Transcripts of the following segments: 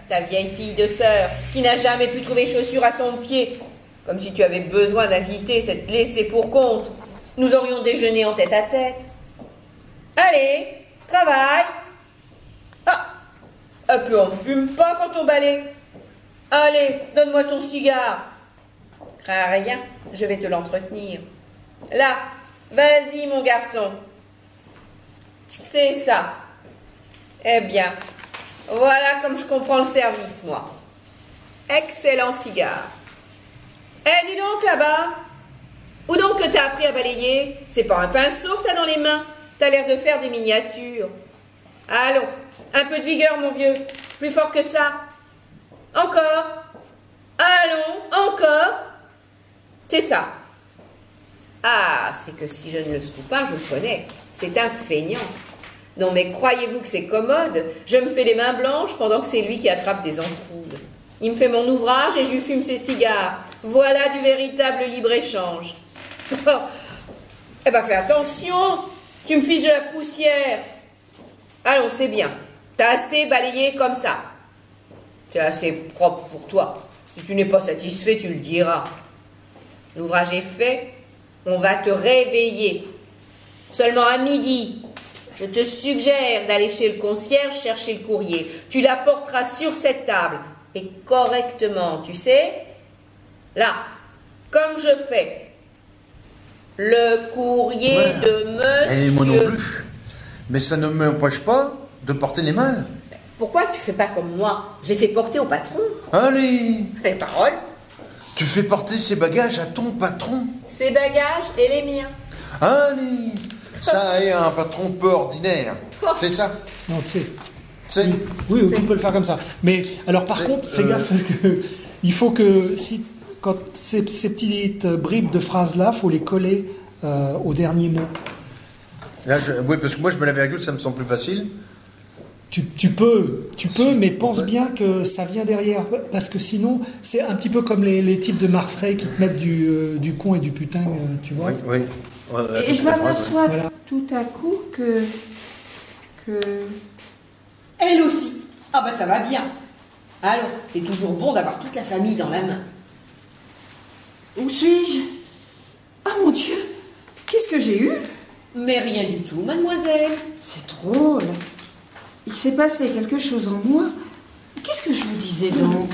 ta vieille fille de sœur, qui n'a jamais pu trouver chaussures à son pied. Comme si tu avais besoin d'inviter cette laissée pour compte. Nous aurions déjeuné en tête à tête. Allez, travaille. Ah, puis on ne fume pas quand on balaye. Allez, donne-moi ton cigare. Crains rien, je vais te l'entretenir. Là, vas-y mon garçon. C'est ça. Eh bien, voilà comme je comprends le service, moi. Excellent cigare. Eh, dis donc là-bas, où donc que t'as appris à balayer? C'est pas un pinceau que t'as dans les mains. T'as l'air de faire des miniatures. Allons, un peu de vigueur, mon vieux. Plus fort que ça. Encore. Allons, encore. C'est ça. Ah, c'est que si je ne le secoue pas, je le connais. C'est un feignant. Non, mais croyez-vous que c'est commode? Je me fais les mains blanches pendant que c'est lui qui attrape des encroudes. Il me fait mon ouvrage et je lui fume ses cigares. Voilà du véritable libre-échange. Eh ben, fais attention. Tu me fiches de la poussière. Allons, c'est bien. T'as assez balayé comme ça. C'est assez propre pour toi. Si tu n'es pas satisfait, tu le diras. L'ouvrage est fait. On va te réveiller. Seulement à midi. Je te suggère d'aller chez le concierge chercher le courrier. Tu l'apporteras sur cette table. Et correctement, tu sais. Là, comme je fais. Le courrier de monsieur... Et moi non plus. Mais ça ne m'empêche pas de porter les malles. Pourquoi tu fais pas comme moi? Je les fais porter au patron. Allez. Les paroles. Tu fais porter ses bagages à ton patron. Ses bagages et les miens. Allez. Ça est un patron peu ordinaire. C'est ça? Non, tu sais. C'est... Oui, tu peux le faire comme ça. Mais alors par contre, fais gaffe parce que il faut que si quand ces petites bribes de phrases là, faut les coller au dernier mot. Là, oui, parce que moi je me la virgule, ça me semble plus facile. Tu peux, mais pense bien que ça vient derrière, parce que sinon, c'est un petit peu comme les types de Marseille qui te mettent du con et du putain, tu vois. Oui. Et je m'aperçois voilà. tout à coup que... Elle aussi. Ah ben ça va bien. Allons, c'est toujours bon d'avoir toute la famille dans la main. Où suis-je? Ah mon Dieu, qu'est-ce que j'ai eu? Mais rien du tout, mademoiselle. C'est drôle. Il s'est passé quelque chose en moi. Qu'est-ce que je vous disais donc?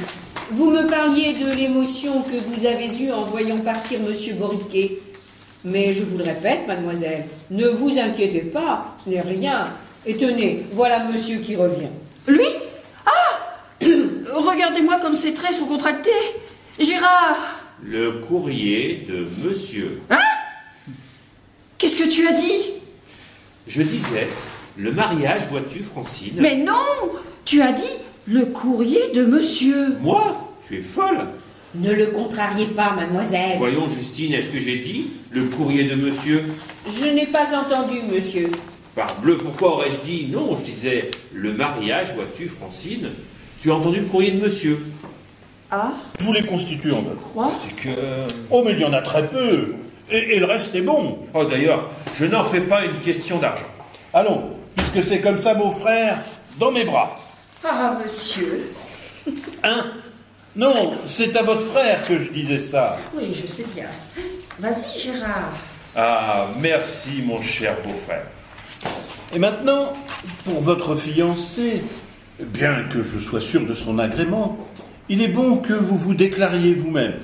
Vous me parliez de l'émotion que vous avez eue en voyant partir monsieur Boriquet. Mais je vous le répète, mademoiselle, ne vous inquiétez pas, ce n'est rien. Et tenez, voilà monsieur qui revient. Lui? Ah! Regardez-moi comme ses traits sont contractés. Gérard! Le courrier de monsieur. Hein? Qu'est-ce que tu as dit? Je disais, le mariage, vois-tu, Francine? Mais non! Tu as dit le courrier de monsieur. Moi? Tu es folle? Ne le contrariez pas, mademoiselle. Voyons, Justine, est-ce que j'ai dit le courrier de monsieur? Je n'ai pas entendu, monsieur. Parbleu, pourquoi aurais-je dit non? Je disais le mariage, vois-tu, Francine? Tu as entendu le courrier de monsieur? Ah? Tous les constituants. Quoi? C'est que... Oh, mais il y en a très peu. Et le reste est bon. Oh, d'ailleurs, je n'en fais pas une question d'argent. Allons, puisque c'est comme ça, beau-frère, dans mes bras. Ah, monsieur. Hein? Non, c'est à votre frère que je disais ça. Oui, je sais bien. Vas-y, Gérard. Ah, merci, mon cher beau-frère. Et maintenant, pour votre fiancé, bien que je sois sûr de son agrément, il est bon que vous vous déclariez vous-même.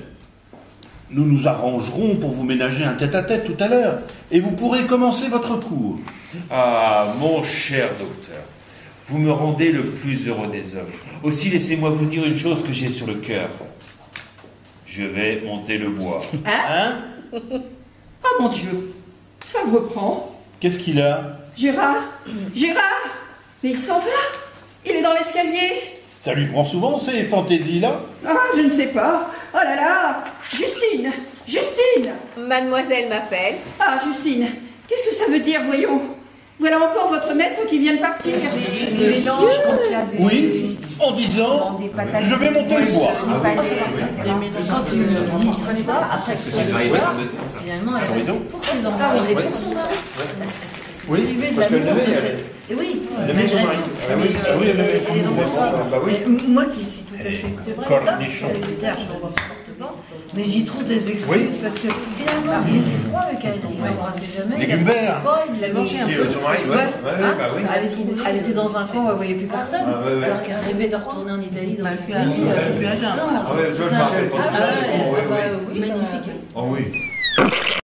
Nous nous arrangerons pour vous ménager un tête-à-tête tout à l'heure, et vous pourrez commencer votre cours. Ah, mon cher docteur, vous me rendez le plus heureux des hommes. Aussi, laissez-moi vous dire une chose que j'ai sur le cœur. Je vais monter le bois. Hein? Ah, mon Dieu. Ça me reprend. Qu'est-ce qu'il a? Gérard! Gérard! Mais il s'en va! Il est dans l'escalier! Ça lui prend souvent ces fantaisies-là? Ah, je ne sais pas! Oh là là! Justine! Justine! Mademoiselle m'appelle. Ah, Justine! Qu'est-ce que ça veut dire, voyons? Voilà encore votre maître qui vient de partir. Des mélanges contient des... Oui, en disant, des patates, je vais monter le bois. des pâtés, etc. Des mélanges que tu ne connais pas, après que tu vas le voir, finalement, elle reste pour ses enfants, il est pour son mari. Parce que c'est dérivé de l'amour Et oui, Le malgré maison tout. Ah oui, ah oui, Et les enfants, bah oui. mais moi qui suis tout à fait C'est contre vrai, ça, cornichons. les terres, je ne supporte pas, mais j'y trouve des excuses parce que finalement, il était froid avec elle, il ne m'embrassait jamais, il Légumes la verts. sentait pas, il l'a mangé un Qui, peu. son mari, ouais. Ouais, Hein, bah oui. elle était dans un coin où elle ne voyait plus personne, Ah, ouais, ouais. alors qu'elle rêvait de retourner en Italie dans Bah, le je suis à Jeun. Ah ouais, je me rappelle pas de ça, mais bon, ouais, ouais. magnifique. Oh oui.